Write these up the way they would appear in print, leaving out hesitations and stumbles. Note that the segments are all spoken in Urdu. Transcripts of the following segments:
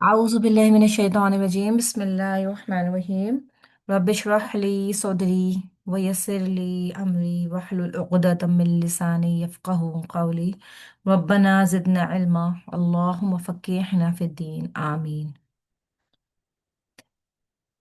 أعوذ بالله من الشيطان الرجيم بسم الله الرحمن الرحيم رب اشرح لي صدري ويسر لي أمري واحلل عقدة من لساني يفقه قولي ربنا زدنا علما اللهم فقهنا في الدين آمين।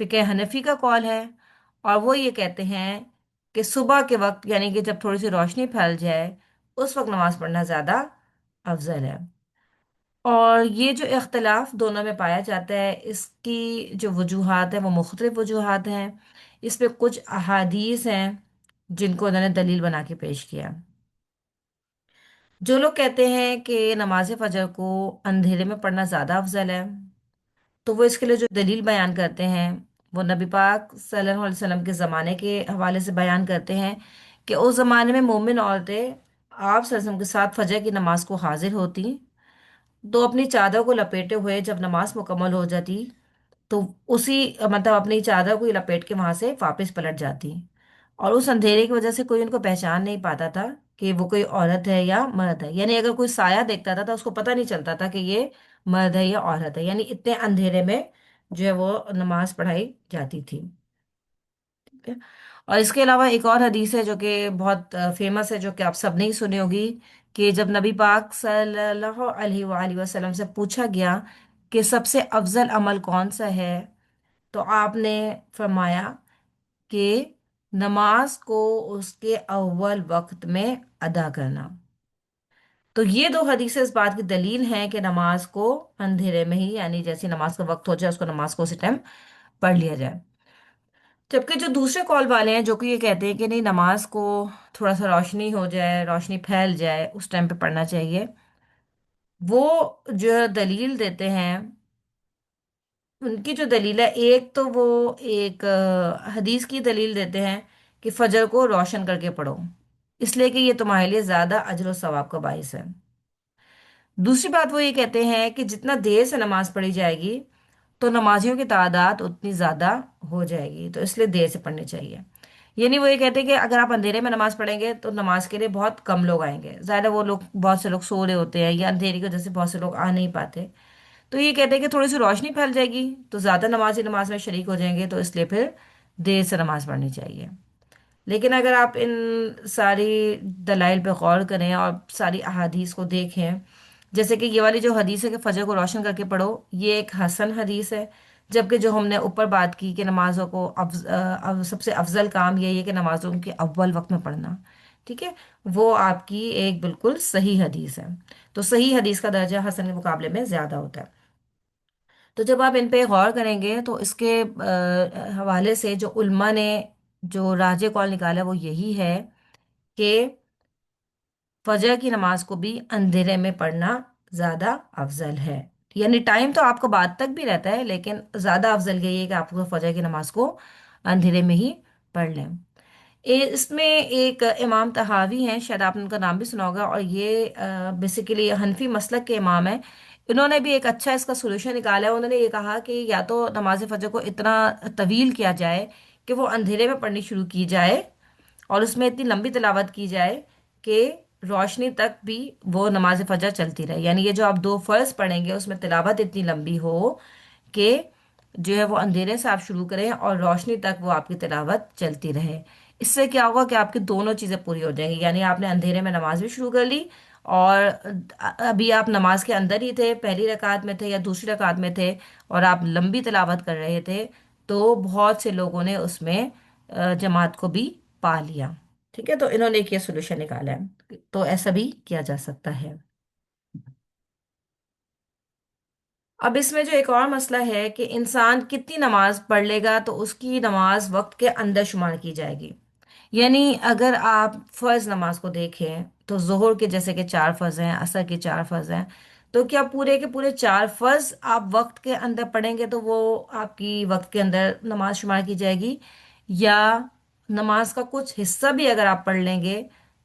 فقہ حنفی کا قول ہے، اور وہ یہ کہتے ہیں کہ صبح کے وقت یعنی کہ جب تھوڑی سی روشنی پھیل جائے اس وقت نماز پڑھنا زیادہ افضل ہے۔ اور یہ جو اختلاف دونوں میں پایا جاتا ہے، اس کی جو وجوہات ہیں وہ مختلف وجوہات ہیں۔ اس پہ کچھ احادیث ہیں جن کو انہوں نے دلیل بنا کے پیش کیا۔ جو لوگ کہتے ہیں کہ نماز فجر کو اندھیرے میں پڑھنا زیادہ افضل ہے، تو وہ اس کے لیے جو دلیل بیان کرتے ہیں وہ نبی پاک صلی اللہ علیہ وسلم کے زمانے کے حوالے سے بیان کرتے ہیں کہ اس زمانے میں مومن عورتیں آپ صلی اللہ علیہ وسلم کے ساتھ فجر کی نماز کو حاضر ہوتی، تو اپنی چادر کو لپیٹے ہوئے جب نماز مکمل ہو جاتی تو اسی مطلب اپنی چادر کو ہی لپیٹ کے وہاں سے واپس پلٹ جاتی، اور اس اندھیرے کی وجہ سے کوئی ان کو پہچان نہیں پاتا تھا کہ وہ کوئی عورت ہے یا مرد ہے، یعنی اگر کوئی سایہ دیکھتا تھا تو اس کو پتہ نہیں چلتا تھا کہ یہ مرد ہے یا عورت ہے، یعنی اتنے اندھیرے میں جو ہے وہ نماز پڑھائی جاتی تھی۔ ٹھیک ہے؟ اور اس کے علاوہ ایک اور حدیث ہے جو کہ بہت فیمس ہے، جو کہ آپ سب نے ہی سنی ہوگی، کہ جب نبی پاک صلی اللہ علیہ وآلہ وسلم سے پوچھا گیا کہ سب سے افضل عمل کون سا ہے، تو آپ نے فرمایا کہ نماز کو اس کے اول وقت میں ادا کرنا۔ تو یہ دو حدیثیں اس بات کی دلیل ہیں کہ نماز کو اندھیرے میں ہی، یعنی جیسی نماز کا وقت ہو جائے اس کو نماز کو اسی ٹائم پڑھ لیا جائے۔ جبکہ جو دوسرے کال والے ہیں جو کہ یہ کہتے ہیں کہ نہیں، نماز کو تھوڑا سا روشنی ہو جائے، روشنی پھیل جائے اس ٹائم پہ پڑھنا چاہیے، وہ جو دلیل دیتے ہیں، ان کی جو دلیل ہے، ایک تو وہ ایک حدیث کی دلیل دیتے ہیں کہ فجر کو روشن کر کے پڑھو، اس لیے کہ یہ تمہارے لیے زیادہ اجر و ثواب کا باعث ہے۔ دوسری بات وہ یہ کہتے ہیں کہ جتنا دیر سے نماز پڑھی جائے گی تو نمازیوں کی تعداد اتنی زیادہ ہو جائے گی، تو اس لیے دیر سے پڑھنی چاہیے۔ یعنی وہ یہ کہتے ہیں کہ اگر آپ اندھیرے میں نماز پڑھیں گے تو نماز کے لیے بہت کم لوگ آئیں گے، زیادہ وہ لوگ، بہت سے لوگ سو رہے ہوتے ہیں یا اندھیرے کی وجہ سے بہت سے لوگ آ نہیں پاتے، تو یہ کہتے ہیں کہ تھوڑی سی روشنی پھیل جائے گی تو زیادہ نمازی نماز میں شریک ہو جائیں گے، تو اس لیے پھر دیر سے نماز پڑھنی چاہیے۔ لیکن اگر آپ ان ساری دلائل پہ غور کریں اور ساری احادیث کو دیکھیں، جیسے کہ یہ والی جو حدیث ہے کہ فجر کو روشن کر کے پڑھو، یہ ایک حسن حدیث ہے، جبکہ جو ہم نے اوپر بات کی کہ نمازوں کو سب سے افضل کام یہی ہے کہ نمازوں کے اول وقت میں پڑھنا، ٹھیک ہے، وہ آپ کی ایک بالکل صحیح حدیث ہے۔ تو صحیح حدیث کا درجہ حسن کے مقابلے میں زیادہ ہوتا ہے۔ تو جب آپ ان پہ غور کریں گے تو اس کے حوالے سے جو علماء نے جو راجع قول نکالا وہ یہی ہے کہ فجر کی نماز کو بھی اندھیرے میں پڑھنا زیادہ افضل ہے، یعنی ٹائم تو آپ کو بعد تک بھی رہتا ہے لیکن زیادہ افضل یہی ہے کہ آپ کو فجر کی نماز کو اندھیرے میں ہی پڑھ لیں۔ اس میں ایک امام طحاوی ہیں، شاید آپ نے ان کا نام بھی سنا ہوگا، اور یہ بیسیکلی حنفی مسلک کے امام ہیں۔ انہوں نے بھی ایک اچھا اس کا سولوشن نکالا ہے۔ انہوں نے یہ کہا کہ یا تو نماز فجر کو اتنا طویل کیا جائے کہ وہ اندھیرے میں پڑھنی شروع کی جائے، اور اس میں اتنی لمبی تلاوت کی جائے کہ روشنی تک بھی وہ نماز فجر چلتی رہے، یعنی یہ جو آپ دو فرض پڑھیں گے اس میں تلاوت اتنی لمبی ہو کہ جو ہے وہ اندھیرے سے آپ شروع کریں اور روشنی تک وہ آپ کی تلاوت چلتی رہے۔ اس سے کیا ہوگا کہ آپ کی دونوں چیزیں پوری ہو جائیں گی، یعنی آپ نے اندھیرے میں نماز بھی شروع کر لی، اور ابھی آپ نماز کے اندر ہی تھے، پہلی رکعت میں تھے یا دوسری رکعت میں تھے، اور آپ لمبی تلاوت کر رہے تھے، تو بہت سے لوگوں نے اس میں جماعت کو بھی پا لیا۔ ٹھیک ہے، تو انہوں نے ایک یہ سولوشن نکالا ہے، تو ایسا بھی کیا جا سکتا ہے۔ اب اس میں جو ایک اور مسئلہ ہے کہ انسان کتنی نماز پڑھ لے گا تو اس کی نماز وقت کے اندر شمار کی جائے گی۔ یعنی اگر آپ فرض نماز کو دیکھیں تو ظہر کے جیسے کہ 4 فرض ہیں، عصر کے 4 فرض ہیں، تو کیا پورے کے پورے 4 فرض آپ وقت کے اندر پڑھیں گے تو وہ آپ کی وقت کے اندر نماز شمار کی جائے گی، یا نماز کا کچھ حصہ بھی اگر آپ پڑھ لیں گے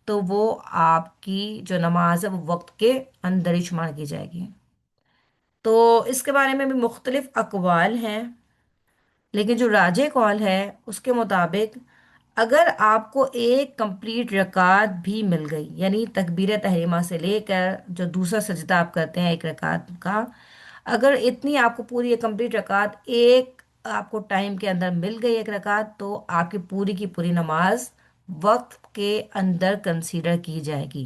تو وہ آپ کی جو نماز ہے وہ وقت کے اندر ہی شمار کی جائے گی؟ تو اس کے بارے میں بھی مختلف اقوال ہیں، لیکن جو راجع قول ہے اس کے مطابق اگر آپ کو ایک کمپلیٹ رکعت بھی مل گئی، یعنی تکبیر تحریمہ سے لے کر جو دوسرا سجدہ آپ کرتے ہیں ایک رکعت کا، اگر اتنی آپ کو پوری ایک کمپلیٹ رکعت ایک آپ کو ٹائم کے اندر مل گئی ایک رکعت، تو آپ کی پوری نماز وقت کے اندر کنسیڈر کی جائے گی۔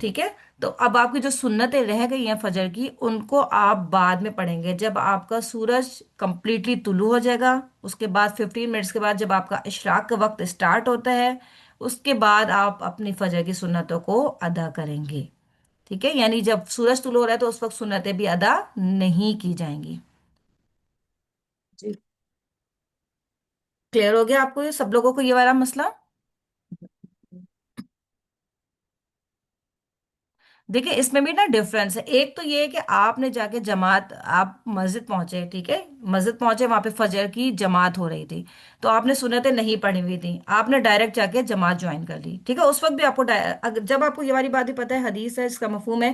ٹھیک ہے؟ تو اب آپ کی جو سنتیں رہ گئی ہیں فجر کی، ان کو آپ بعد میں پڑھیں گے جب آپ کا سورج کمپلیٹلی طلوع ہو جائے گا، اس کے بعد 15 منٹس کے بعد جب آپ کا اشراق کا وقت اسٹارٹ ہوتا ہے، اس کے بعد آپ اپنی فجر کی سنتوں کو ادا کریں گے، ٹھیک ہے؟ یعنی جب سورج طلوع ہو رہا ہے تو اس وقت سنتیں بھی ادا نہیں کی جائیں گی۔ جی کلیئر ہو گیا آپ کو یہ سب لوگوں کو یہ والا مسئلہ؟ دیکھیں اس میں بھی نا ڈفرینس ہے، ایک تو یہ ہے کہ آپ نے جا کے جماعت، آپ مسجد پہنچے، ٹھیک ہے، مسجد پہنچے، وہاں پہ فجر کی جماعت ہو رہی تھی، تو آپ نے سنتیں نہیں پڑھی ہوئی تھی، آپ نے ڈائریکٹ جا کے جماعت جوائن کر لی، ٹھیک ہے، اس وقت بھی آپ کو جب آپ کو یہ والی بات بھی پتہ ہے، حدیث ہے، اس کا مفہوم ہے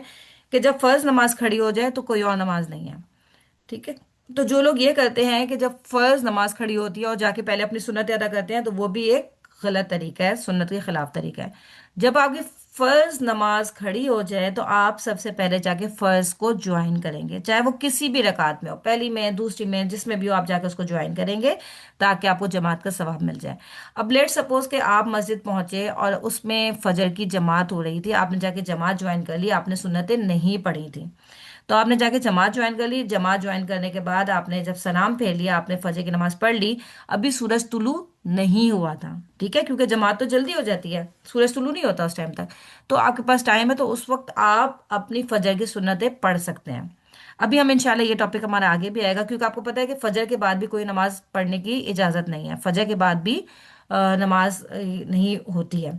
کہ جب فرض نماز کھڑی ہو جائے تو کوئی اور نماز نہیں ہے، ٹھیک ہے؟ تو جو لوگ یہ کرتے ہیں کہ جب فرض نماز کھڑی ہوتی ہے اور جا کے پہلے اپنی سنت ادا کرتے ہیں، تو وہ بھی ایک غلط طریقہ ہے، سنت کے خلاف طریقہ ہے۔ جب آپ کی فرض نماز کھڑی ہو جائے تو آپ سب سے پہلے جا کے فرض کو جوائن کریں گے، چاہے وہ کسی بھی رکعت میں ہو، پہلی میں، دوسری میں، جس میں بھی ہو، آپ جا کے اس کو جوائن کریں گے تاکہ آپ کو جماعت کا ثواب مل جائے۔ اب لیٹ سپوز کہ آپ مسجد پہنچے اور اس میں فجر کی جماعت ہو رہی تھی، آپ نے جا کے جماعت جوائن کر لی، آپ نے سنتیں نہیں پڑھی تھی، تو آپ نے جا کے جماعت جوائن کر لی، جماعت جوائن کرنے کے بعد آپ نے جب سلام پھیر لیا، آپ نے فجر کی نماز پڑھ لی، ابھی سورج طلوع نہیں ہوا تھا، ٹھیک ہے، کیونکہ جماعت تو جلدی ہو جاتی ہے، سورج طلوع نہیں ہوتا اس ٹائم تک، تو آپ کے پاس ٹائم ہے، تو اس وقت آپ اپنی فجر کی سنتیں پڑھ سکتے ہیں۔ ابھی ہم انشاءاللہ یہ ٹاپک ہمارا آگے بھی آئے گا، کیونکہ آپ کو پتہ ہے کہ فجر کے بعد بھی کوئی نماز پڑھنے کی اجازت نہیں ہے، فجر کے بعد بھی نماز نہیں ہوتی ہے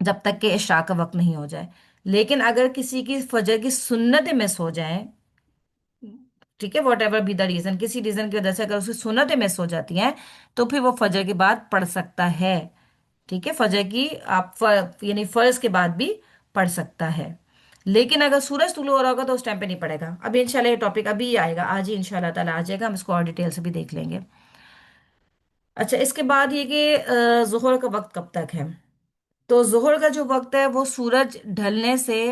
جب تک کہ عشاء کا وقت نہیں ہو جائے۔ لیکن اگر کسی کی فجر کی سنتیں مس ہو جائیں، ٹھیک ہے، whatever be the reason, کسی ریزن کی وجہ سے اگر اس کی سنتیں مس ہو جاتی ہیں تو پھر وہ فجر کے بعد پڑھ سکتا ہے، ٹھیک ہے، فجر کی آپ یعنی فرض کے بعد بھی پڑھ سکتا ہے، لیکن اگر سورج طلوع ہو رہا ہوگا تو اس ٹائم پہ نہیں پڑے گا۔ ابھی انشاءاللہ یہ ٹاپک ابھی آئے گا، آج ہی انشاءاللہ تعالیٰ آ جائے گا، ہم اس کو اور ڈیٹیل سے بھی دیکھ لیں گے۔ اچھا، اس کے بعد یہ کہ ظہر کا وقت کب تک ہے؟ تو ظہر کا جو وقت ہے وہ سورج ڈھلنے سے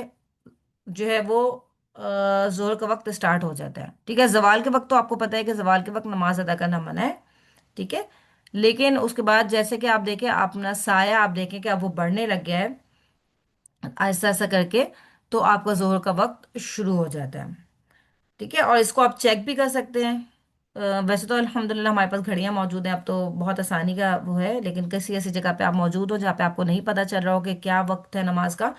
جو ہے وہ ظہر کا وقت اسٹارٹ ہو جاتا ہے، ٹھیک ہے؟ زوال کے وقت تو آپ کو پتہ ہے کہ زوال کے وقت نماز ادا کرنا منع ہے، ٹھیک ہے، لیکن اس کے بعد جیسے کہ آپ دیکھیں اپنا سایہ، آپ دیکھیں کہ اب وہ بڑھنے لگ گیا ہے ایسا ایسا کر کے، تو آپ کا ظہر کا وقت شروع ہو جاتا ہے، ٹھیک ہے، اور اس کو آپ چیک بھی کر سکتے ہیں۔ ویسے تو الحمدللہ ہمارے پاس گھڑیاں موجود ہیں، اب تو بہت آسانی کا وہ ہے، لیکن کسی ایسی جگہ پہ آپ موجود ہو جہاں پہ آپ کو نہیں پتہ چل رہا ہو کہ کیا وقت ہے نماز کا،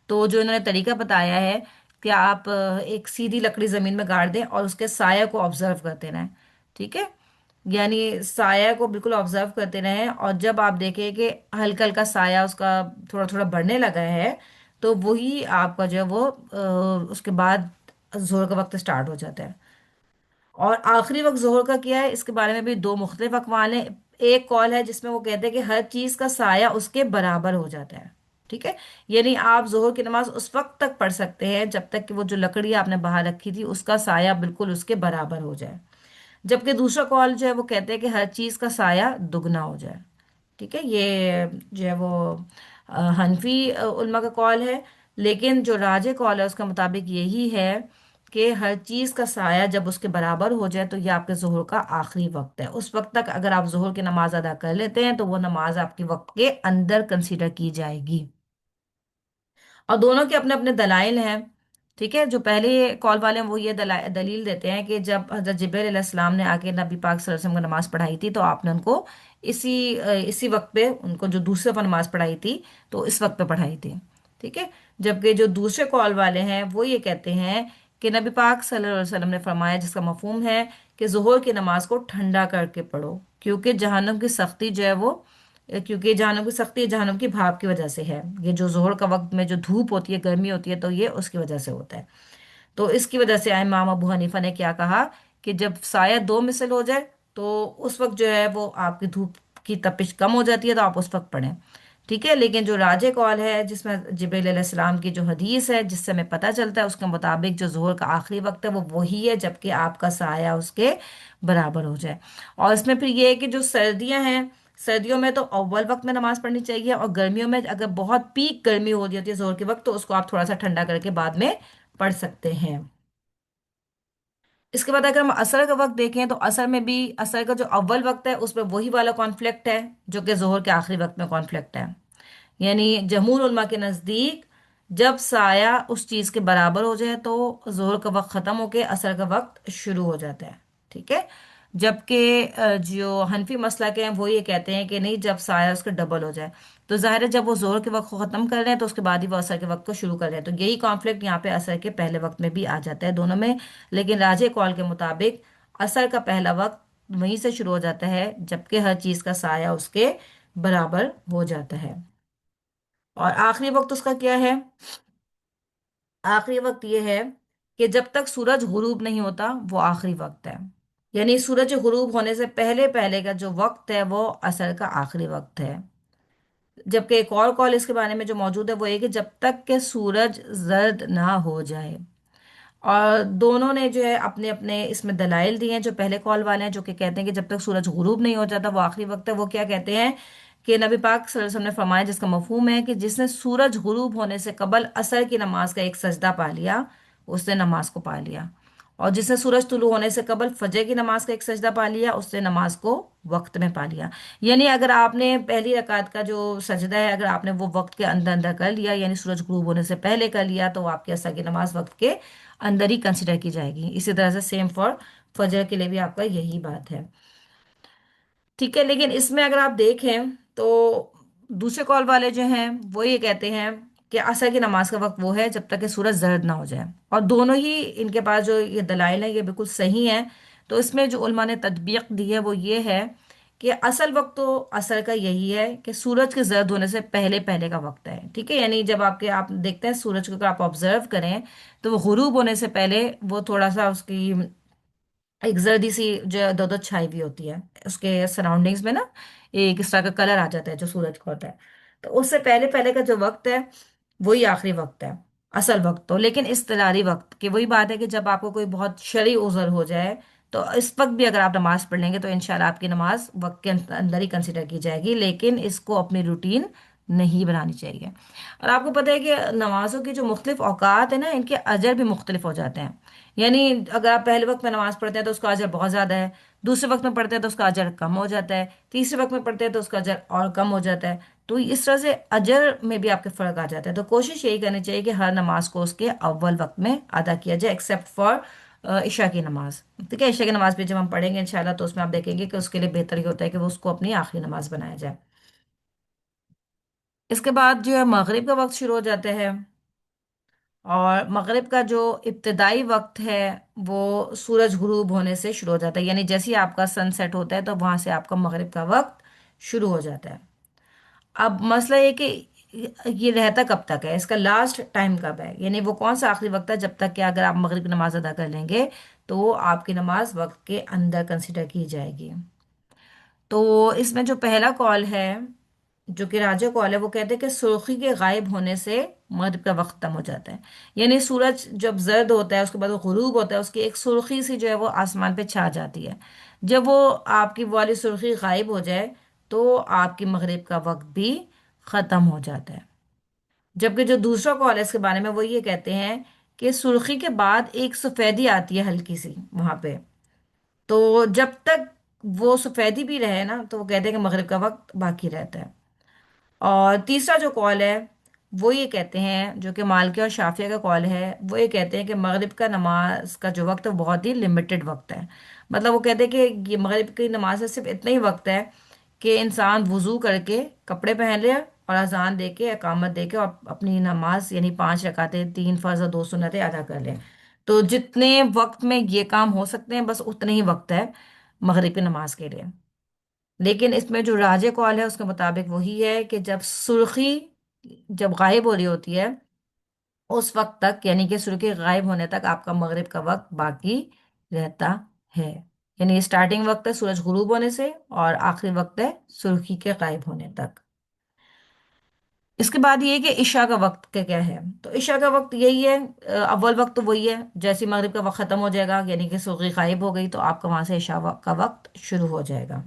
تو جو انہوں نے طریقہ بتایا ہے کہ آپ ایک سیدھی لکڑی زمین میں گاڑ دیں اور اس کے سایہ کو آبزرو کرتے رہیں، ٹھیک ہے، یعنی سایہ کو بالکل آبزرو کرتے رہیں، اور جب آپ دیکھیں کہ ہلکا ہلکا سایہ اس کا تھوڑا تھوڑا بڑھنے لگا ہے، تو وہی آپ کا جو ہے وہ اس کے بعد ظہر کا وقت اسٹارٹ ہو جاتا ہے۔ اور آخری وقت ظہر کا کیا ہے، اس کے بارے میں بھی دو مختلف اقوال ہیں۔ ایک قول ہے جس میں وہ کہتے ہیں کہ ہر چیز کا سایہ اس کے برابر ہو جاتا ہے، ٹھیک ہے، یعنی آپ ظہر کی نماز اس وقت تک پڑھ سکتے ہیں جب تک کہ وہ جو لکڑی آپ نے باہر رکھی تھی اس کا سایہ بالکل اس کے برابر ہو جائے، جبکہ دوسرا قول جو ہے وہ کہتے ہیں کہ ہر چیز کا سایہ دگنا ہو جائے، ٹھیک ہے، یہ جو ہے وہ حنفی علماء کا قول ہے، لیکن جو راجح قول ہے اس کا مطابق یہی ہے کہ ہر چیز کا سایہ جب اس کے برابر ہو جائے تو یہ آپ کے ظہر کا آخری وقت ہے، اس وقت تک اگر آپ ظہر کی نماز ادا کر لیتے ہیں تو وہ نماز آپ کے وقت کے اندر کنسیڈر کی جائے گی، اور دونوں کے اپنے اپنے دلائل ہیں، ٹھیک ہے، جو پہلے کال والے ہیں وہ یہ دلیل دیتے ہیں کہ جب حضرت جبرائیل علیہ السلام نے آ کے نبی پاک صلی اللہ علیہ وسلم کو نماز پڑھائی تھی تو آپ نے ان کو اسی اسی وقت پہ ان کو جو دوسرے پر نماز پڑھائی تھی تو اس وقت پہ پڑھائی تھی، ٹھیک ہے، جبکہ جو دوسرے کال والے ہیں وہ یہ کہتے ہیں کہ نبی پاک صلی اللہ علیہ وسلم نے فرمایا، جس کا مفہوم ہے کہ ظہر کی نماز کو ٹھنڈا کر کے پڑھو، کیونکہ جہنم کی سختی جو ہے وہ، کیونکہ جہنم کی سختی جہنم کی بھاپ کی وجہ سے ہے، یہ جو ظہر کا وقت میں جو دھوپ ہوتی ہے، گرمی ہوتی ہے، تو یہ اس کی وجہ سے ہوتا ہے۔ تو اس کی وجہ سے امام ابو حنیفہ نے کیا کہا کہ جب سایہ دو مثل ہو جائے تو اس وقت جو ہے وہ آپ کی دھوپ کی تپش کم ہو جاتی ہے تو آپ اس وقت پڑھیں، ٹھیک ہے، لیکن جو راجہ قول ہے جس میں جبریل علیہ السلام کی جو حدیث ہے جس سے ہمیں پتہ چلتا ہے، اس کے مطابق جو ظہر کا آخری وقت ہے وہ وہی ہے جبکہ آپ کا سایہ اس کے برابر ہو جائے۔ اور اس میں پھر یہ ہے کہ جو سردیاں ہیں، سردیوں میں تو اول وقت میں نماز پڑھنی چاہیے، اور گرمیوں میں اگر بہت پیک گرمی ہو جاتی ہے ظہر کے وقت تو اس کو آپ تھوڑا سا ٹھنڈا کر کے بعد میں پڑھ سکتے ہیں۔ اس کے بعد اگر ہم عصر کا وقت دیکھیں تو عصر میں بھی عصر کا جو اول وقت ہے اس میں وہی والا کانفلکٹ ہے جو کہ ظہر کے آخری وقت میں کانفلکٹ ہے، یعنی جمہور علماء کے نزدیک جب سایہ اس چیز کے برابر ہو جائے تو ظہر کا وقت ختم ہو کے عصر کا وقت شروع ہو جاتا ہے، ٹھیک ہے؟ جبکہ جو حنفی مسلک ہیں وہ یہ کہتے ہیں کہ نہیں، جب سایہ اس کا ڈبل ہو جائے تو ظاہر ہے جب وہ ظہر کے وقت کو ختم کر رہے ہیں تو اس کے بعد ہی وہ عصر کے وقت کو شروع کر رہے ہیں، تو یہی کانفلکٹ یہاں پہ عصر کے پہلے وقت میں بھی آ جاتا ہے دونوں میں۔ لیکن راجح قول کے مطابق عصر کا پہلا وقت وہیں سے شروع ہو جاتا ہے جبکہ ہر چیز کا سایہ اس کے برابر ہو جاتا ہے۔ اور آخری وقت اس کا کیا ہے؟ آخری وقت یہ ہے کہ جب تک سورج غروب نہیں ہوتا وہ آخری وقت ہے، یعنی سورج غروب ہونے سے پہلے پہلے کا جو وقت ہے وہ عصر کا آخری وقت ہے۔ جبکہ ایک اور کال اس کے بارے میں جو موجود ہے وہ یہ کہ جب تک کہ سورج زرد نہ ہو جائے۔ اور دونوں نے جو ہے اپنے اپنے اس میں دلائل دیے ہیں۔ جو پہلے کال والے ہیں جو کہ کہتے ہیں کہ جب تک سورج غروب نہیں ہو جاتا وہ آخری وقت ہے، وہ کیا کہتے ہیں کہ نبی پاک صلی اللہ علیہ وسلم نے فرمایا، جس کا مفہوم ہے کہ جس نے سورج غروب ہونے سے قبل عصر کی نماز کا ایک سجدہ پا لیا اس نے نماز کو پا لیا، اور جس نے سورج طلوع ہونے سے قبل فجر کی نماز کا ایک سجدہ پا لیا اس نے نماز کو وقت میں پا لیا۔ یعنی اگر آپ نے پہلی رکعت کا جو سجدہ ہے اگر آپ نے وہ وقت کے اندر اندر کر لیا، یعنی سورج غروب ہونے سے پہلے کر لیا، تو وہ آپ کی عصر کی نماز وقت کے اندر ہی کنسیڈر کی جائے گی۔ اسی طرح سے سیم فار فجر کے لیے بھی آپ کا یہی بات ہے، ٹھیک ہے؟ لیکن اس میں اگر آپ دیکھیں تو دوسرے کال والے جو ہیں وہ یہ کہتے ہیں کہ عصر کی نماز کا وقت وہ ہے جب تک کہ سورج زرد نہ ہو جائے، اور دونوں ہی ان کے پاس جو یہ دلائل ہیں یہ بالکل صحیح ہیں۔ تو اس میں جو علماء نے تطبیق دی ہے وہ یہ ہے کہ اصل وقت تو عصر کا یہی ہے کہ سورج کے زرد ہونے سے پہلے پہلے کا وقت ہے، ٹھیک ہے؟ یعنی جب آپ دیکھتے ہیں سورج کو، اگر آپ آبزرو کریں تو وہ غروب ہونے سے پہلے وہ تھوڑا سا اس کی ایک زردی سی جو دو دو چھائی ہوئی ہوتی ہے اس کے سراؤنڈنگز میں نا، ایک اس طرح کا کلر آ جاتا ہے جو سورج کا ہوتا ہے، تو اس سے پہلے پہلے کا جو وقت ہے وہی آخری وقت ہے، اصل وقت تو۔ لیکن اضطراری وقت کی وہی بات ہے کہ جب آپ کو کوئی بہت شرعی عذر ہو جائے تو اس وقت بھی اگر آپ نماز پڑھ لیں گے تو انشاءاللہ آپ کی نماز وقت کے اندر ہی کنسیڈر کی جائے گی، لیکن اس کو اپنی روٹین نہیں بنانی چاہیے۔ اور آپ کو پتہ ہے کہ نمازوں کی جو مختلف اوقات ہیں نا ان کے اجر بھی مختلف ہو جاتے ہیں، یعنی اگر آپ پہلے وقت میں نماز پڑھتے ہیں تو اس کا اجر بہت زیادہ ہے، دوسرے وقت میں پڑھتے ہیں تو اس کا اجر کم ہو جاتا ہے، تیسرے وقت میں پڑھتے ہیں تو اس کا اجر اور کم ہو جاتا ہے۔ تو اس طرح سے اجر میں بھی آپ کے فرق آ جاتا ہے، تو کوشش یہی کرنی چاہیے کہ ہر نماز کو اس کے اول وقت میں ادا کیا جائے ایکسیپٹ فار عشاء کی نماز، ٹھیک ہے؟ عشاء کی نماز بھی جب ہم پڑھیں گے انشاءاللہ تو اس میں آپ دیکھیں گے کہ اس کے لیے بہتر یہ ہوتا ہے کہ وہ اس کو اپنی آخری نماز بنایا جائے۔ اس کے بعد جو ہے مغرب کا وقت شروع ہو جاتا ہے، اور مغرب کا جو ابتدائی وقت ہے وہ سورج غروب ہونے سے شروع ہو جاتا ہے، یعنی جیسے ہی آپ کا سن سیٹ ہوتا ہے تو وہاں سے آپ کا مغرب کا وقت شروع ہو جاتا ہے۔ اب مسئلہ یہ کہ یہ رہتا کب تک ہے، اس کا لاسٹ ٹائم کب ہے، یعنی وہ کون سا آخری وقت ہے جب تک کہ اگر آپ مغرب کی نماز ادا کر لیں گے تو وہ آپ کی نماز وقت کے اندر کنسیڈر کی جائے گی۔ تو اس میں جو پہلا کال ہے جو کہ راجہ کال ہے وہ کہتے ہیں کہ سرخی کے غائب ہونے سے مغرب کا وقت ختم ہو جاتا ہے، یعنی سورج جب زرد ہوتا ہے اس کے بعد وہ غروب ہوتا ہے اس کی ایک سرخی سی جو ہے وہ آسمان پہ چھا جاتی ہے، جب وہ آپ کی وہ والی سرخی غائب ہو جائے تو آپ کی مغرب کا وقت بھی ختم ہو جاتا ہے۔ جبکہ جو دوسرا کال ہے اس کے بارے میں وہ یہ کہتے ہیں کہ سرخی کے بعد ایک سفیدی آتی ہے ہلکی سی وہاں پہ، تو جب تک وہ سفیدی بھی رہے نا تو وہ کہتے ہیں کہ مغرب کا وقت باقی رہتا ہے۔ اور تیسرا جو کال ہے وہ یہ کہتے ہیں، جو کہ مالکیہ اور شافعیہ کا کال ہے، وہ یہ کہتے ہیں کہ مغرب کا نماز کا جو وقت ہے وہ بہت ہی لمیٹڈ وقت ہے، مطلب وہ کہتے ہیں کہ یہ مغرب کی نماز سے صرف اتنا ہی وقت ہے کہ انسان وضو کر کے کپڑے پہن لے اور اذان دے کے اقامت دے کے اور اپنی نماز یعنی 5 رکعتیں، 3 فرض اور 2 سنتیں ادا کر لیں، تو جتنے وقت میں یہ کام ہو سکتے ہیں بس اتنے ہی وقت ہے مغرب کی نماز کے لیے۔ لیکن اس میں جو راجہ کال ہے اس کے مطابق وہی ہے کہ جب سرخی جب غائب ہو رہی ہوتی ہے اس وقت تک، یعنی کہ سرخی غائب ہونے تک آپ کا مغرب کا وقت باقی رہتا ہے، یعنی اسٹارٹنگ وقت ہے سورج غروب ہونے سے اور آخری وقت ہے سرخی کے غائب ہونے تک۔ اس کے بعد یہ کہ عشاء کا وقت کیا کیا ہے، تو عشاء کا وقت یہی ہے، اول وقت تو وہی ہے، جیسے ہی مغرب کا وقت ختم ہو جائے گا یعنی کہ سرخی غائب ہو گئی تو آپ کا وہاں سے عشاء کا وقت شروع ہو جائے گا۔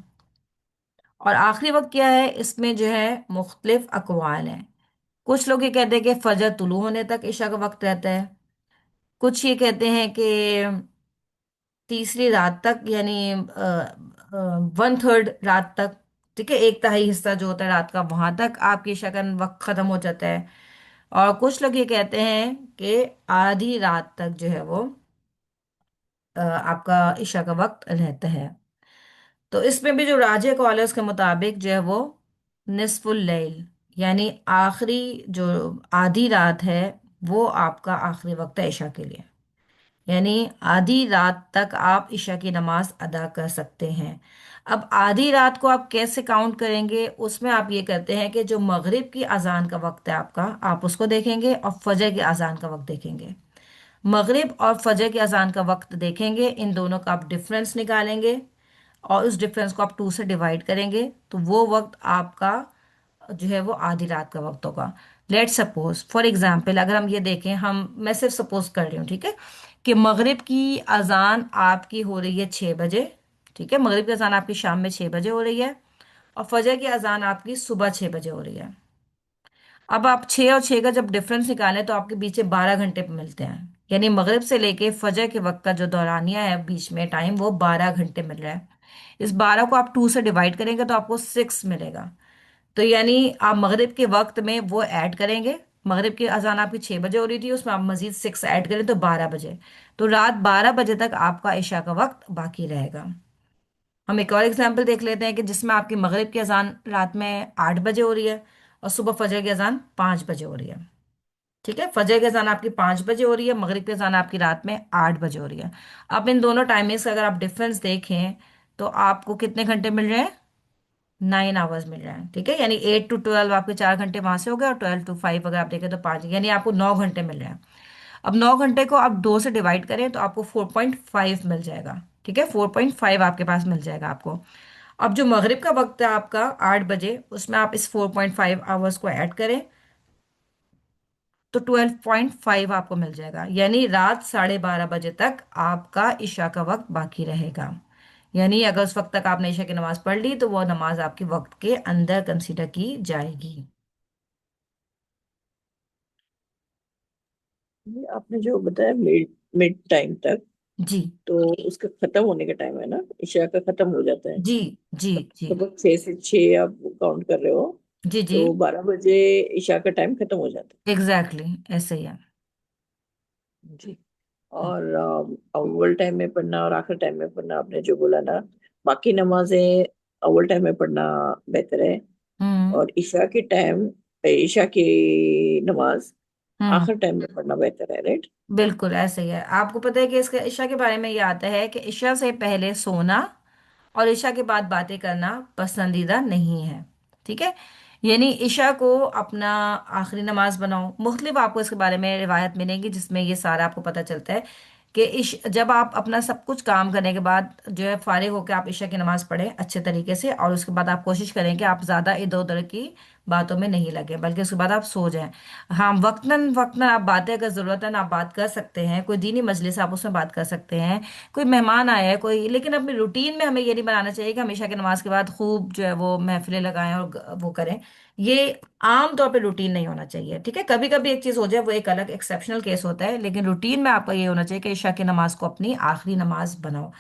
اور آخری وقت کیا ہے، اس میں جو ہے مختلف اقوال ہیں۔ کچھ لوگ یہ کہتے ہیں کہ فجر طلوع ہونے تک عشاء کا وقت رہتا ہے، کچھ یہ کہتے ہیں کہ تیسری رات تک، یعنی 1/3 رات تک، ٹھیک ہے، 1/3 حصہ جو ہوتا ہے رات کا وہاں تک آپ کی عشاء کا وقت ختم ہو جاتا ہے۔ اور کچھ لوگ یہ کہتے ہیں کہ آدھی رات تک جو ہے وہ آپ کا عشاء کا وقت رہتا ہے. تو اس میں بھی جو راجے کالرز کے مطابق جو ہے وہ نصف اللیل، یعنی آخری جو آدھی رات ہے وہ آپ کا آخری وقت ہے عشاء کے لیے. یعنی آدھی رات تک آپ عشاء کی نماز ادا کر سکتے ہیں. اب آدھی رات کو آپ کیسے کاؤنٹ کریں گے؟ اس میں آپ یہ کرتے ہیں کہ جو مغرب کی اذان کا وقت ہے آپ کا، آپ اس کو دیکھیں گے اور فجر کی اذان کا وقت دیکھیں گے. مغرب اور فجر کی اذان کا وقت دیکھیں گے، ان دونوں کا آپ ڈفرنس نکالیں گے اور اس ڈفرنس کو آپ 2 سے ڈیوائڈ کریں گے، تو وہ وقت آپ کا جو ہے وہ آدھی رات کا وقت ہوگا. لیٹ سپوز فار ایگزامپل اگر ہم یہ دیکھیں، میں صرف سپوز کر رہی ہوں، ٹھیک ہے، کہ مغرب کی اذان آپ کی ہو رہی ہے 6 بجے. ٹھیک ہے، مغرب کی اذان آپ کی شام میں 6 بجے ہو رہی ہے اور فجر کی اذان آپ کی صبح 6 بجے ہو رہی ہے. اب آپ 6 اور 6 کا جب ڈفرنس نکالیں تو آپ کے پیچھے 12 گھنٹے ملتے ہیں. یعنی مغرب سے لے کے فجر کے وقت کا جو دورانیہ ہے بیچ میں ٹائم، وہ 12 گھنٹے مل رہا ہے. اس 12 کو آپ 2 سے ڈیوائڈ کریں گے تو آپ کو 6 ملے گا. تو یعنی آپ مغرب کے وقت میں وہ ایڈ کریں گے. مغرب کی اذان آپ کی 6 بجے ہو رہی تھی، اس میں آپ مزید 6 ایڈ کریں تو 12 بجے. تو رات 12 بجے تک آپ کا عشاء کا وقت باقی رہے گا. ہم ایک اور ایگزامپل دیکھ لیتے ہیں کہ جس میں آپ کی مغرب کی اذان رات میں 8 بجے ہو رہی ہے اور صبح فجر کی اذان 5 بجے ہو رہی ہے. ٹھیک ہے، فجر کی اذان آپ کی 5 بجے ہو رہی ہے، مغرب کی اذان آپ کی رات میں 8 بجے ہو رہی ہے. اب ان دونوں ٹائمنگس کا اگر آپ ڈفرنس دیکھیں تو آپ کو کتنے گھنٹے مل رہے ہیں؟ 9 آورز مل رہے ہیں. ٹھیک ہے، یعنی 8 to 12 آپ کے 4 گھنٹے وہاں سے ہو گئے اور 12 to 5 اگر آپ دیکھیں تو 5، یعنی آپ کو 9 گھنٹے مل رہے ہیں. اب 9 گھنٹے کو آپ 2 سے ڈیوائڈ کریں تو آپ کو 4.5 مل جائے گا. ٹھیک ہے، 4.5 آپ کے پاس مل جائے گا آپ کو. اب جو مغرب کا وقت ہے آپ کا 8 بجے، اس میں آپ اس 4.5 آورس کو ایڈ کریں تو 12.5 آپ کو مل جائے گا. یعنی رات 12:30 بجے تک آپ کا عشاء کا وقت باقی رہے گا. یعنی اگر اس وقت تک آپ نے عشاء کی نماز پڑھ لی تو وہ نماز آپ کے وقت کے اندر کنسیڈر کی جائے گی. یہ آپ نے جو بتایا مڈ مڈ ٹائم تک، جی تو اس کا ختم ہونے کا ٹائم ہے نا، عشاء کا ختم ہو جاتا ہے. جی جی جی صبح 6 سے 6 آپ کاؤنٹ کر رہے ہو، جی جی تو 12 بجے عشاء کا ٹائم ختم ہو جاتا ایگزیکٹلی ایسے ہی ہے. ہے. جی. اور اول ٹائم میں پڑھنا اور آخر ٹائم میں پڑھنا، آپ نے جو بولا نا، باقی نمازیں اول ٹائم میں پڑھنا بہتر ہے، ہوں اور عشاء کی نماز ہوں آخر ٹائم میں پڑھنا بہتر ہے، رائٹ؟ بالکل ایسے ہی ہے. آپ کو پتہ ہے کہ اس کے عشاء کے بارے میں یہ آتا ہے کہ عشاء سے پہلے سونا اور عشاء کے بعد باتیں کرنا پسندیدہ نہیں ہے. ٹھیک ہے، یعنی عشاء کو اپنا آخری نماز بناؤ. مختلف آپ کو اس کے بارے میں روایت ملیں گی جس میں یہ سارا آپ کو پتہ چلتا ہے کہ جب آپ اپنا سب کچھ کام کرنے کے بعد جو ہے فارغ ہو کے آپ عشاء کی نماز پڑھیں اچھے طریقے سے، اور اس کے بعد آپ کوشش کریں کہ آپ زیادہ ادھر ادھر کی باتوں میں نہیں لگیں بلکہ اس کے بعد آپ سو جائیں. ہاں، وقتاً وقتاً آپ باتیں اگر ضرورت ہے آپ بات کر سکتے ہیں، کوئی دینی مجلس ہے آپ اس میں بات کر سکتے ہیں، کوئی مہمان آیا ہے کوئی، لیکن اپنی روٹین میں ہمیں یہ نہیں بنانا چاہیے کہ ہمیشہ کی نماز کے بعد خوب جو ہے وہ محفلیں لگائیں اور وہ کریں. یہ عام طور پہ روٹین نہیں ہونا چاہیے. ٹھیک ہے، کبھی کبھی ایک چیز ہو جائے وہ ایک الگ ایکسیپشنل کیس ہوتا ہے، لیکن روٹین میں آپ کا یہ ہونا چاہیے کہ عشاء کی نماز کو اپنی آخری نماز بناؤ.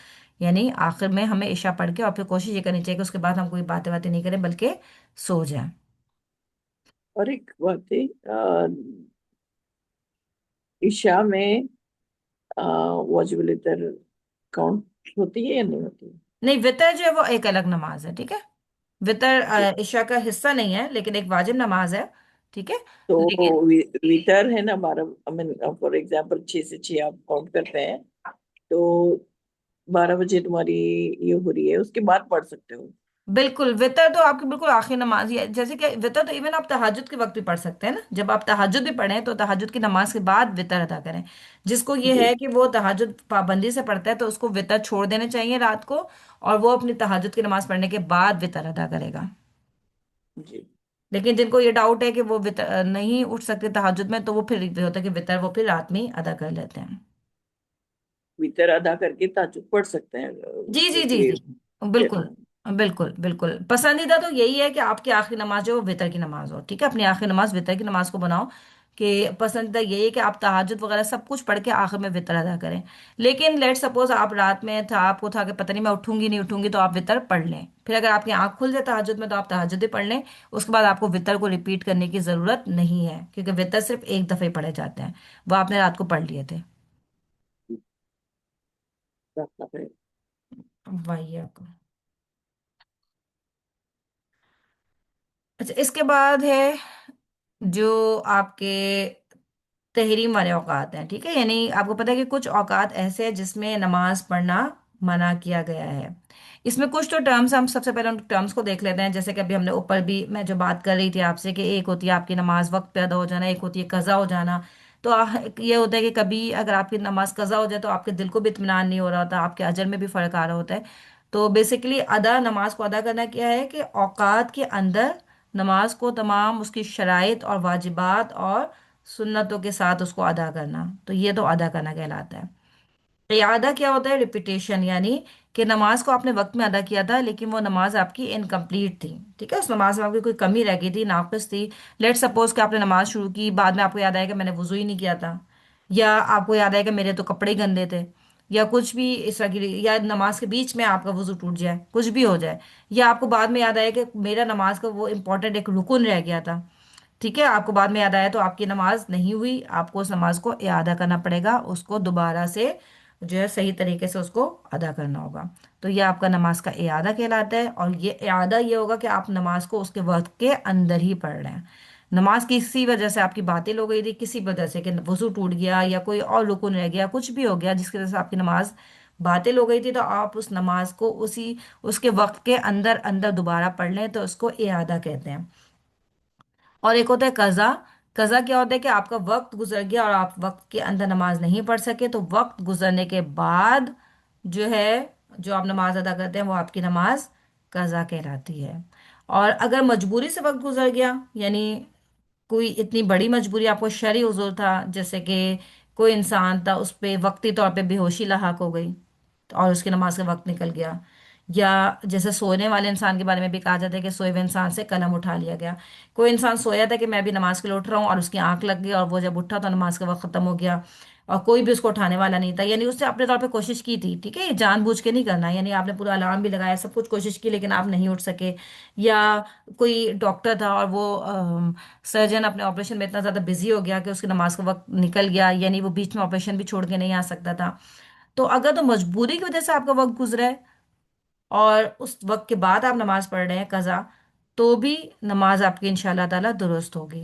یعنی آخر میں ہمیں عشاء پڑھ کے اور پھر کوشش یہ کرنی چاہیے کہ اس کے بعد ہم کوئی باتیں باتیں نہیں کریں بلکہ سو جائیں. اور ایک بات تھی، عشاء میں واجب الوتر کاؤنٹ ہوتی ہے یا نہیں ہوتی؟ نہیں، وطر جو ہے وہ ایک الگ نماز ہے. ٹھیک ہے، وطر جی. عشاء کا حصہ نہیں ہے لیکن ایک واجب نماز ہے. ٹھیک ہے، تو لیکن ویتر ہے نا 12، فار ایگزامپل 6 سے 6 آپ کاؤنٹ کرتے ہیں، تو 12 بجے تمہاری یہ ہو رہی ہے، اس کے بعد پڑھ سکتے ہو. بالکل وطر تو آپ کی بالکل آخری نماز ہی ہے. جیسے کہ وطر تو ایون آپ تہجد کے وقت بھی پڑھ سکتے ہیں نا. جب آپ تہجد بھی پڑھیں تو تہجد کی نماز کے بعد وطر ادا کریں. جس کو یہ جی. ہے کہ وہ تہجد پابندی سے پڑھتا ہے تو اس کو وطر چھوڑ دینے چاہیے رات کو، اور وہ اپنی تہجد کی نماز پڑھنے کے بعد وطر ادا کرے گا. جی. لیکن جن کو یہ ڈاؤٹ ہے کہ وہ نہیں اٹھ سکتے تہجد میں تو وہ پھر یہ ہوتا ہے کہ وطر وہ پھر رات میں ہی ادا کر لیتے ہیں. ویتر ادا کر کے تہجد پڑھ سکتے ہیں، جی اس جی میں جی کوئی جی بالکل بالکل بالکل. پسندیدہ تو یہی ہے کہ آپ کی آخری نماز جو ہے وہ وطر کی نماز ہو. ٹھیک ہے، اپنی آخری نماز وطر کی نماز کو بناؤ کہ پسندیدہ یہی ہے کہ آپ تہجد وغیرہ سب کچھ پڑھ کے آخر میں وطر ادا کریں. لیکن لیٹ سپوز آپ رات میں تھا، آپ کو تھا کہ پتہ نہیں میں اٹھوں گی نہیں اٹھوں گی، تو آپ وطر پڑھ لیں. پھر اگر آپ کی آنکھ کھل جائے تہجد میں تو آپ تہجد ہی پڑھ لیں. اس کے بعد آپ کو وطر کو ریپیٹ کرنے کی ضرورت نہیں ہے، کیونکہ وطر صرف ایک دفعہ ہی پڑھے جاتے ہیں. وہ آپ نے رات کو پڑھ لیے تھے. وہی آپ کو. اچھا، اس کے بعد ہے جو آپ کے تحریم والے اوقات ہیں. ٹھیک ہے، یعنی آپ کو پتا ہے کہ کچھ اوقات ایسے ہیں جس میں نماز پڑھنا منع کیا گیا ہے. اس میں کچھ تو ٹرمز، ہم سب سے پہلے ان ٹرمز کو دیکھ لیتے ہیں. جیسے کہ ابھی ہم نے اوپر بھی میں جو بات کر رہی تھی آپ سے، کہ ایک ہوتی ہے آپ کی نماز وقت پہ ادا ہو جانا، ایک ہوتی ہے قضا ہو جانا. تو یہ ہوتا ہے کہ کبھی اگر آپ کی نماز قضا ہو جائے تو آپ کے دل کو بھی اطمینان نہیں ہو رہا ہوتا، آپ کے اجر میں بھی فرق آ رہا ہوتا ہے. تو بیسیکلی نماز کو ادا کرنا کیا ہے کہ اوقات کے اندر نماز کو تمام اس کی شرائط اور واجبات اور سنتوں کے ساتھ اس کو ادا کرنا، تو یہ تو ادا کرنا کہلاتا ہے. اعادہ کیا ہوتا ہے؟ ریپیٹیشن، یعنی کہ نماز کو آپ نے وقت میں ادا کیا تھا لیکن وہ نماز آپ کی انکمپلیٹ تھی. ٹھیک ہے، اس نماز میں آپ کی کوئی کمی رہ گئی تھی، ناقص تھی. لیٹ سپوز کہ آپ نے نماز شروع کی، بعد میں آپ کو یاد آیا کہ میں نے وضو ہی نہیں کیا تھا، یا آپ کو یاد آیا کہ میرے تو کپڑے ہی گندے تھے، یا کچھ بھی اس طرح کی، یا نماز کے بیچ میں آپ کا وضو ٹوٹ جائے، کچھ بھی ہو جائے. یا آپ کو بعد میں یاد آیا کہ میرا نماز کا وہ امپورٹنٹ ایک رکن رہ گیا تھا. ٹھیک ہے، آپ کو بعد میں یاد آیا، تو آپ کی نماز نہیں ہوئی. آپ کو اس نماز کو اعادہ کرنا پڑے گا، اس کو دوبارہ سے جو ہے صحیح طریقے سے اس کو ادا کرنا ہوگا. تو یہ آپ کا نماز کا اعادہ کہلاتا ہے. اور یہ اعادہ یہ ہوگا کہ آپ نماز کو اس کے وقت کے اندر ہی پڑھ رہے ہیں. نماز کسی وجہ سے آپ کی باطل ہو گئی تھی، کسی وجہ سے کہ وضو ٹوٹ گیا یا کوئی اور رکن رہ گیا، کچھ بھی ہو گیا جس کی وجہ سے آپ کی نماز باطل ہو گئی تھی، تو آپ اس نماز کو اس کے وقت کے اندر اندر دوبارہ پڑھ لیں، تو اس کو اعادہ کہتے ہیں. اور ایک ہوتا ہے قضا. قضا کیا ہوتا ہے کہ آپ کا وقت گزر گیا اور آپ وقت کے اندر نماز نہیں پڑھ سکے، تو وقت گزرنے کے بعد جو ہے جو آپ نماز ادا کرتے ہیں وہ آپ کی نماز قضا کہلاتی ہے. اور اگر مجبوری سے وقت گزر گیا، یعنی کوئی اتنی بڑی مجبوری، آپ کو شرعی عذر تھا، جیسے کہ کوئی انسان تھا اس پہ وقتی طور پہ بے ہوشی لاحق ہو گئی اور اس کی نماز کا وقت نکل گیا. یا جیسے سونے والے انسان کے بارے میں بھی کہا جاتا ہے کہ سوئے ہوئے انسان سے قلم اٹھا لیا گیا. کوئی انسان سویا تھا کہ میں بھی نماز کے لیے اٹھ رہا ہوں، اور اس کی آنکھ لگ گئی اور وہ جب اٹھا تو نماز کا وقت ختم ہو گیا، اور کوئی بھی اس کو اٹھانے والا نہیں تھا. یعنی اس نے اپنے طور پہ کوشش کی تھی. ٹھیک ہے، یہ جان بوجھ کے نہیں کرنا، یعنی آپ نے پورا الارم بھی لگایا، سب کچھ کوشش کی، لیکن آپ نہیں اٹھ سکے. یا کوئی ڈاکٹر تھا اور وہ سرجن اپنے آپریشن میں اتنا زیادہ بزی ہو گیا کہ اس کی نماز کا وقت نکل گیا، یعنی وہ بیچ میں آپریشن بھی چھوڑ کے نہیں آ سکتا تھا. تو اگر تو مجبوری کی وجہ سے آپ کا وقت گزرا ہے اور اس وقت کے بعد آپ نماز پڑھ رہے ہیں قضا، تو بھی نماز آپ کی انشاءاللہ تعالی درست ہوگی.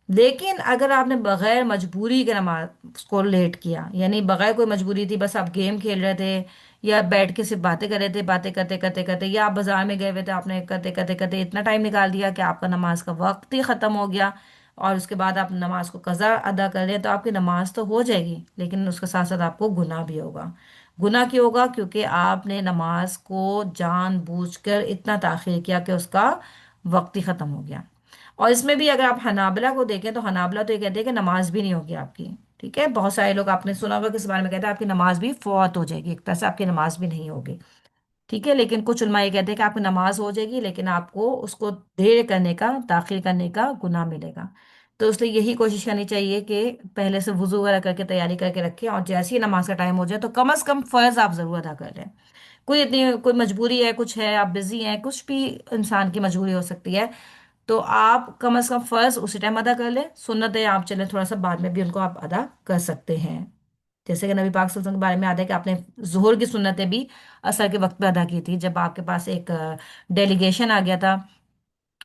لیکن اگر آپ نے بغیر مجبوری کے نماز کو لیٹ کیا، یعنی بغیر کوئی مجبوری تھی، بس آپ گیم کھیل رہے تھے یا بیٹھ کے صرف باتیں کر رہے تھے، باتیں کرتے کرتے کرتے، یا آپ بازار میں گئے ہوئے تھے، آپ نے کرتے کرتے کرتے اتنا ٹائم نکال دیا کہ آپ کا نماز کا وقت ہی ختم ہو گیا، اور اس کے بعد آپ نماز کو قضا ادا کر لیں، تو آپ کی نماز تو ہو جائے گی لیکن اس کے ساتھ ساتھ آپ کو گناہ بھی ہوگا. گناہ کیوں ہوگا؟ کیونکہ آپ نے نماز کو جان بوجھ کر اتنا تاخیر کیا کہ اس کا وقت ہی ختم ہو گیا. اور اس میں بھی اگر آپ حنابلہ کو دیکھیں تو حنابلہ تو یہ کہتے ہیں کہ نماز بھی نہیں ہوگی آپ کی. ٹھیک ہے، بہت سارے لوگ آپ نے سنا ہوگا کہ اس بارے میں کہتے ہیں آپ کی نماز بھی فوت ہو جائے گی، ایک طرح سے آپ کی نماز بھی نہیں ہوگی. ٹھیک ہے، لیکن کچھ علماء یہ کہتے ہیں کہ آپ کی نماز ہو جائے گی لیکن آپ کو اس کو دیر کرنے کا، تاخیر کرنے کا گناہ ملے گا. تو اس لیے یہی کوشش کرنی چاہیے کہ پہلے سے وضو وغیرہ کر کے تیاری کر کے رکھیں، اور جیسی ہی نماز کا ٹائم ہو جائے تو کم از کم فرض آپ ضرور ادا کر لیں. کوئی مجبوری ہے، کچھ ہے، آپ بزی ہیں، کچھ بھی انسان کی مجبوری ہو سکتی ہے، تو آپ کم از کم فرض اسی ٹائم ادا کر لیں. سنتیں آپ چلیں تھوڑا سا بعد میں بھی ان کو آپ ادا کر سکتے ہیں. جیسے کہ نبی پاک صلی اللہ علیہ وسلم کے بارے میں آتا ہے کہ آپ نے ظہر کی سنتیں بھی عصر کے وقت پہ ادا کی تھی، جب آپ کے پاس ایک ڈیلیگیشن آ گیا تھا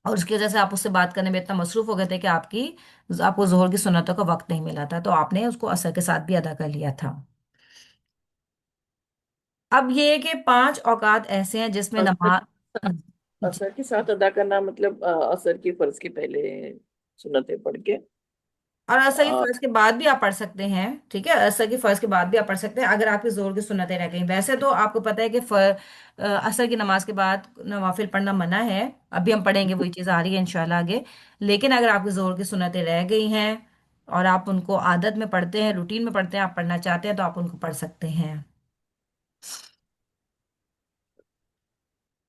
اور اس کی وجہ سے آپ اس سے بات کرنے میں اتنا مصروف ہو گئے تھے کہ آپ کو ظہر کی سنتوں کا وقت نہیں ملا تھا، تو آپ نے اس کو عصر کے ساتھ بھی ادا کر لیا تھا. اب یہ ہے کہ 5 اوقات ایسے ہیں جس میں اثر نماز. جی. اثر کے ساتھ ادا کرنا مطلب اثر کی فرض کے پہلے سنتیں پڑھ کے اور عصر کی آ، فرض کے بعد بھی آپ پڑھ سکتے ہیں. ٹھیک ہے، عصر کی فرض کے بعد بھی آپ پڑھ سکتے ہیں اگر آپ کی زور کی سنتیں رہ گئیں. ویسے تو آپ کو پتہ ہے کہ عصر کی نماز کے بعد نوافل پڑھنا منع ہے. ابھی ہم پڑھیں گے، وہی چیز آ رہی ہے انشاءاللہ آگے. لیکن اگر آپ کی زور کی سنتیں رہ گئی ہیں اور آپ ان کو عادت میں پڑھتے ہیں، روٹین میں پڑھتے ہیں، آپ پڑھنا چاہتے ہیں، تو آپ ان کو پڑھ سکتے ہیں.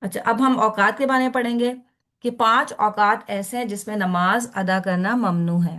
اچھا، اب ہم اوقات کے بارے میں پڑھیں گے کہ 5 اوقات ایسے ہیں جس میں نماز ادا کرنا ممنوع ہے.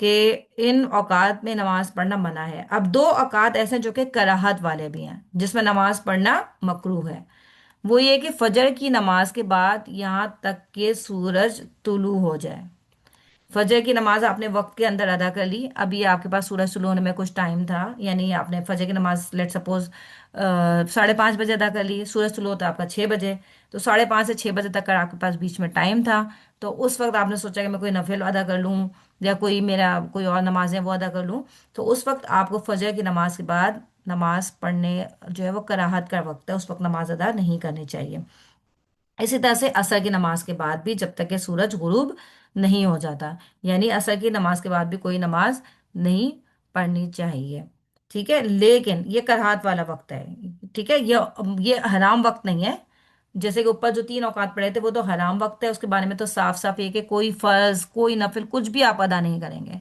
کہ ان اوقات میں نماز پڑھنا منع ہے۔ اب دو اوقات ایسے ہیں جو کہ کراہت والے بھی ہیں، جس میں نماز پڑھنا مکروہ ہے۔ وہ یہ کہ فجر کی نماز کے بعد یہاں تک کہ سورج طلوع ہو جائے۔ فجر کی نماز آپ نے وقت کے اندر ادا کر لی، ابھی آپ کے پاس سورج طلوع ہونے میں کچھ ٹائم تھا، یعنی آپ نے فجر کی نماز لیٹ سپوز 5:30 بجے ادا کر لی، سورج طلوع ہوتا آپ کا 6 بجے، تو 5:30 سے 6 بجے تک کا آپ کے پاس بیچ میں ٹائم تھا۔ تو اس وقت آپ نے سوچا کہ میں کوئی نفل ادا کر لوں یا کوئی میرا کوئی اور نماز ہے وہ ادا کر لوں، تو اس وقت آپ کو فجر کی نماز کے بعد نماز پڑھنے جو ہے وہ کراہت کا وقت ہے، اس وقت نماز ادا نہیں کرنی چاہیے۔ اسی طرح سے عصر کی نماز کے بعد بھی جب تک کہ سورج غروب نہیں ہو جاتا، یعنی عصر کی نماز کے بعد بھی کوئی نماز نہیں پڑھنی چاہیے، ٹھیک ہے؟ لیکن یہ کراہت والا وقت ہے، ٹھیک ہے؟ یہ حرام وقت نہیں ہے۔ جیسے کہ اوپر جو 3 اوقات پڑے تھے وہ تو حرام وقت ہے، اس کے بارے میں تو صاف صاف یہ کہ کوئی فرض کوئی نفل کچھ بھی آپ ادا نہیں کریں گے،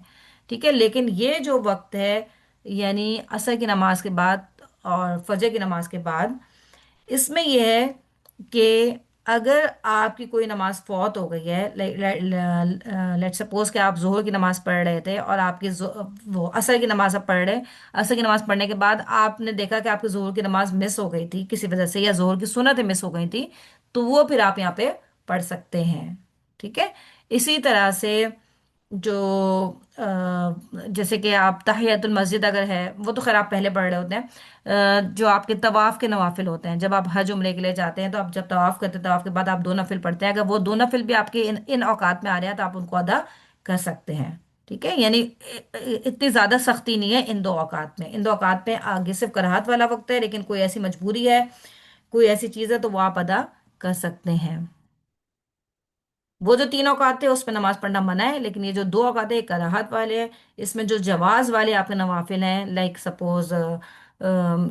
ٹھیک ہے؟ لیکن یہ جو وقت ہے، یعنی عصر کی نماز کے بعد اور فجر کی نماز کے بعد، اس میں یہ ہے کہ اگر آپ کی کوئی نماز فوت ہو گئی ہے، لیٹ سپوز کہ آپ ظہر کی نماز پڑھ رہے تھے اور آپ کی وہ عصر کی نماز آپ پڑھ رہے، عصر کی نماز پڑھنے کے بعد آپ نے دیکھا کہ آپ کی ظہر کی نماز مس ہو گئی تھی کسی وجہ سے، یا ظہر کی سنتیں مس ہو گئی تھی، تو وہ پھر آپ یہاں پہ پڑھ سکتے ہیں، ٹھیک ہے؟ اسی طرح سے جو جیسے کہ آپ تحیت المسجد اگر ہے، وہ تو خیر آپ پہلے پڑھ رہے ہوتے ہیں، جو آپ کے طواف کے نوافل ہوتے ہیں، جب آپ حج عمرے کے لیے جاتے ہیں تو آپ جب طواف کرتے ہیں، طواف کے بعد آپ 2 نفل پڑھتے ہیں، اگر وہ 2 نفل بھی آپ کے ان اوقات میں آ رہے ہیں تو آپ ان کو ادا کر سکتے ہیں، ٹھیک ہے؟ یعنی اتنی زیادہ سختی نہیں ہے ان 2 اوقات میں، ان 2 اوقات میں آگے صرف کراہت والا وقت ہے، لیکن کوئی ایسی مجبوری ہے، کوئی ایسی چیز ہے تو وہ آپ ادا کر سکتے ہیں۔ وہ جو 3 اوقات تھے اس پہ نماز پڑھنا منع ہے، لیکن یہ جو 2 اوقات ہے یہ کراہت والے ہیں۔ اس میں جو جواز والے آپ کے نوافل ہیں، لائک سپوز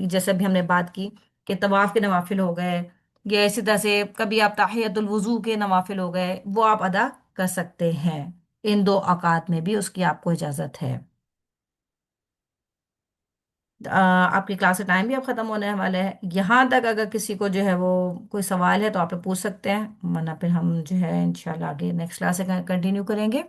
جیسے بھی ہم نے بات کی کہ طواف کے نوافل ہو گئے، یا اسی طرح سے کبھی آپ تحیت الوضو کے نوافل ہو گئے، وہ آپ ادا کر سکتے ہیں ان 2 اوقات میں بھی، اس کی آپ کو اجازت ہے۔ آپ کی کلاس کا ٹائم بھی اب ختم ہونے والا ہے، یہاں تک اگر کسی کو جو ہے وہ کوئی سوال ہے تو آپ لوگ پوچھ سکتے ہیں، ورنہ پھر ہم جو ہے انشاءاللہ آگے نیکسٹ کلاس سے کنٹینیو کریں گے۔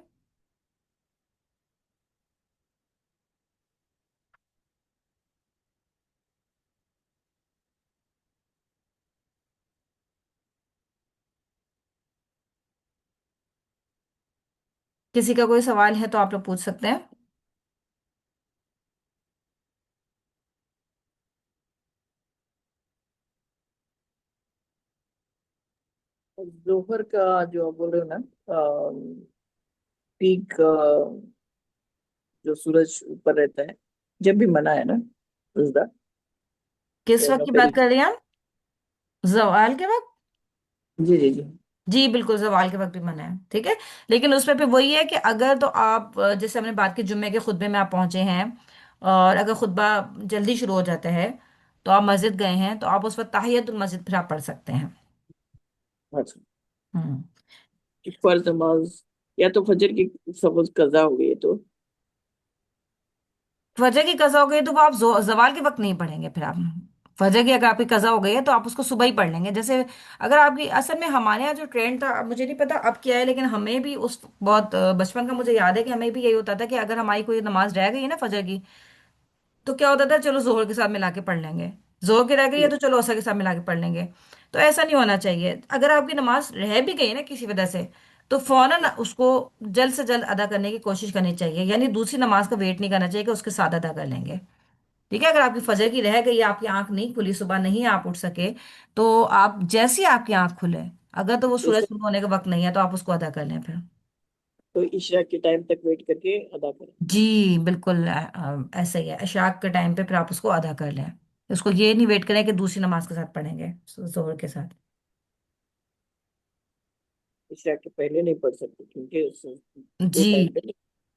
کسی کا کوئی سوال ہے تو آپ لوگ پوچھ سکتے ہیں۔ ظہر کا جو آپ بول رہے ہو نا، پیک جو سورج اوپر رہتا ہے جب بھی منع ہے نا، سجدہ کس وقت دونوں کی پہ بات کر رہی ہیں آپ؟ زوال کے وقت؟ جی جی جی۔ جی بالکل، زوال کے وقت بھی منع ہے، ٹھیک ہے؟ لیکن اس میں پھر وہی ہے کہ اگر تو آپ جیسے ہم نے بات کی جمعے کے خطبے میں آپ پہنچے ہیں اور اگر خطبہ جلدی شروع ہو جاتا ہے تو آپ مسجد گئے ہیں تو آپ اس وقت تحیت المسجد پھر آپ پڑھ سکتے ہیں۔ اچھا، ہوں۔ فرض نماز یا تو فجر کی سپوز قضا ہو گئی تو فجر کی قضا ہو گئی تو وہ آپ زوال کے وقت نہیں پڑھیں گے، پھر آپ فجر کی اگر آپ کی قضا ہو گئی ہے تو آپ اس کو صبح ہی پڑھ لیں گے۔ جیسے اگر آپ کی اصل میں ہمارے یہاں جو ٹرینڈ تھا، اب مجھے نہیں پتا اب کیا ہے، لیکن ہمیں بھی اس بہت بچپن کا مجھے یاد ہے کہ ہمیں بھی یہی ہوتا تھا کہ اگر ہماری کوئی نماز رہ گئی ہے نا فجر کی، تو کیا ہوتا تھا، چلو زہر کے ساتھ ملا کے پڑھ لیں گے، زہر کی رہ گئی ہے تو چلو عصر کے ساتھ ملا کے پڑھ لیں گے۔ تو ایسا نہیں ہونا چاہیے، اگر آپ کی نماز رہ بھی گئی نا کسی وجہ سے تو فوراً اس کو جلد سے جلد ادا کرنے کی کوشش کرنی چاہیے، یعنی دوسری نماز کا ویٹ نہیں کرنا چاہیے کہ اس کے ساتھ ادا کر لیں گے، ٹھیک ہے؟ اگر آپ کی فجر کی رہ گئی، آپ کی آنکھ نہیں کھلی، صبح نہیں آپ اٹھ سکے، تو آپ جیسی آپ کی آنکھ کھلے، اگر تو وہ سورج جیسے شروع ہونے کا وقت نہیں ہے تو آپ اس کو ادا کر لیں پھر۔ تو عشاء کے ٹائم تک ویٹ کر کے ادا کریں۔ جی بالکل، ایسا ہی ہے، عشاء کے ٹائم پہ پھر آپ اس کو ادا کر لیں، اس کو یہ نہیں ویٹ کریں کہ دوسری نماز کے ساتھ پڑھیں گے، ظہر کے ساتھ۔ عشاء کے پہلے نہیں پڑھ سکتے کیونکہ دو جی ٹائم پہ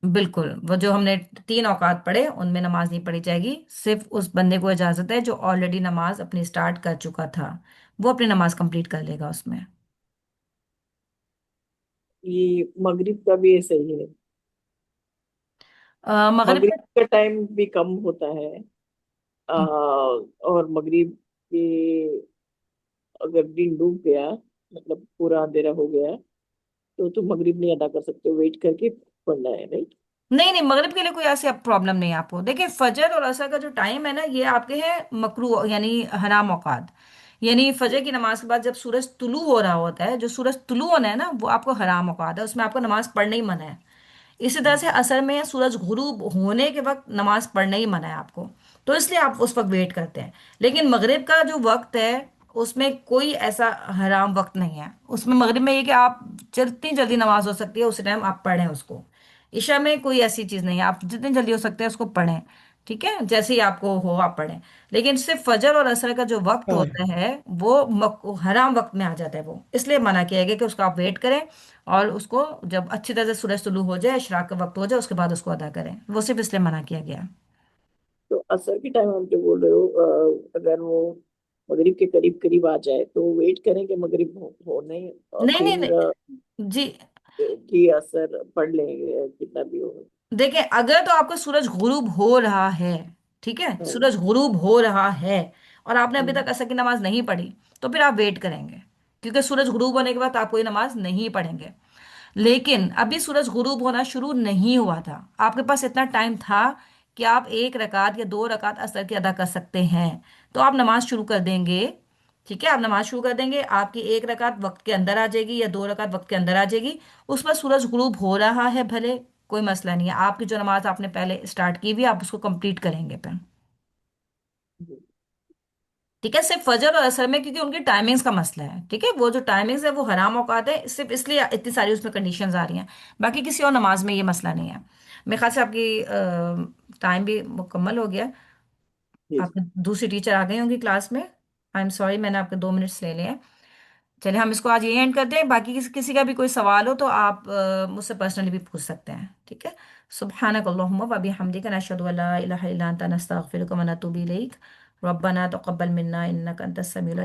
بالکل، وہ جو ہم نے 3 اوقات پڑھے ان میں نماز نہیں پڑھی جائے گی، صرف اس بندے کو اجازت ہے جو آلریڈی نماز اپنی سٹارٹ کر چکا تھا، وہ اپنی نماز کمپلیٹ کر لے گا اس میں۔ یہ مغرب کا بھی ایسا ہی ہے، مغرب مغرب کا ٹائم بھی کم ہوتا ہے، اور مغرب کے اگر دن ڈوب گیا، مطلب پورا اندھیرا ہو گیا تو مغرب نہیں ادا کر سکتے، ویٹ کر کے پڑھنا ہے، رائٹ؟ نہیں نہیں، مغرب کے لیے کوئی ایسی پرابلم نہیں ہے آپ کو. دیکھیں فجر اور عصر کا جو ٹائم ہے نا، یہ آپ کے ہیں مکرو یعنی حرام اوقات. یعنی فجر کی نماز کے بعد جب سورج طلوع ہو رہا ہوتا ہے، جو سورج طلوع ہونا ہے نا وہ آپ کو حرام اوقات ہے، اس میں آپ کو نماز پڑھنا ہی منع ہے. اسی طرح سے عصر میں سورج غروب ہونے کے وقت نماز پڑھنا ہی منع ہے آپ کو. تو اس لیے آپ اس وقت ویٹ کرتے ہیں. لیکن مغرب کا جو وقت ہے اس میں کوئی ایسا حرام وقت نہیں ہے. اس میں مغرب میں یہ کہ آپ جتنی جلدی نماز ہو سکتی ہے اس ٹائم آپ پڑھیں اس کو. عشاء میں کوئی ایسی چیز نہیں ہے، آپ جتنی جلدی ہو سکتے ہیں اس کو پڑھیں. ٹھیک ہے، جیسے ہی آپ کو ہو آپ پڑھیں. لیکن صرف فجر اور عصر کا جو وقت ہوتا ہے وہ حرام وقت میں آ جاتا ہے. وہ اس لیے منع کیا گیا کہ اس کا آپ ویٹ کریں، اور اس کو جب اچھی طرح سے سورج طلوع ہو جائے، اشراق کا وقت ہو جائے، اس کے بعد اس کو ادا کریں. وہ صرف اس لیے منع کیا گیا. تو عصر کے ٹائم ہم جو بول رہے ہو، اگر وہ مغرب کے قریب قریب آ جائے تو ویٹ کریں کہ مغرب ہونے اور نہیں نہیں پھر نہیں جی. کی اثر پڑھ لیں گے کتنا بھی ہو. دیکھیں اگر تو آپ کو سورج غروب ہو رہا ہے، ٹھیک ہے، ہوں، سورج غروب ہو رہا ہے اور آپ نے ابھی ہوں، تک عصر کی نماز نہیں پڑھی، تو پھر آپ ویٹ کریں گے. کیونکہ سورج غروب ہونے کے بعد آپ کوئی نماز نہیں پڑھیں گے. لیکن ابھی سورج غروب ہونا شروع نہیں ہوا تھا، آپ کے پاس اتنا ٹائم تھا کہ آپ 1 رکعت یا 2 رکعت عصر کی ادا کر سکتے ہیں. تو آپ نماز شروع کر دیں گے. ٹھیک ہے، آپ نماز شروع کر دیں گے، آپ کی 1 رکعت وقت کے اندر آ جائے گی یا 2 رکعت وقت کے اندر آ جائے گی. اس پر سورج غروب ہو رہا ہے بھلے، کوئی مسئلہ نہیں ہے. آپ کی جو نماز آپ نے پہلے اسٹارٹ کی ہوئی آپ اس کو کمپلیٹ کریں گے پھر. ٹھیک ہے، صرف فجر اور عصر میں کیونکہ ان کی ٹائمنگز کا مسئلہ ہے. ٹھیک ہے، وہ جو ٹائمنگز ہے وہ حرام اوقات ہے، صرف اس لیے اتنی ساری اس میں کنڈیشنز آ رہی ہیں. باقی کسی اور نماز میں یہ مسئلہ نہیں ہے. میرے خیال سے آپ کی ٹائم بھی مکمل ہو گیا. جی آپ کی دوسری ٹیچر آ گئی ہوں گی کلاس میں. آئی ایم سوری، میں نے آپ کے 2 منٹس لے لیے ہیں. چلے ہم اس کو آج یہ اینڈ کرتے ہیں. باقی کسی کا بھی کوئی سوال ہو تو آپ مجھ سے پرسنلی بھی پوچھ سکتے ہیں. ٹھیک ہے. سبحانک اللہم و بحمدک نشہد ان لا الہ الا انت نستغفرک و نتوب الیک. ربنا تقبل منا انک انت السمیع العلیم.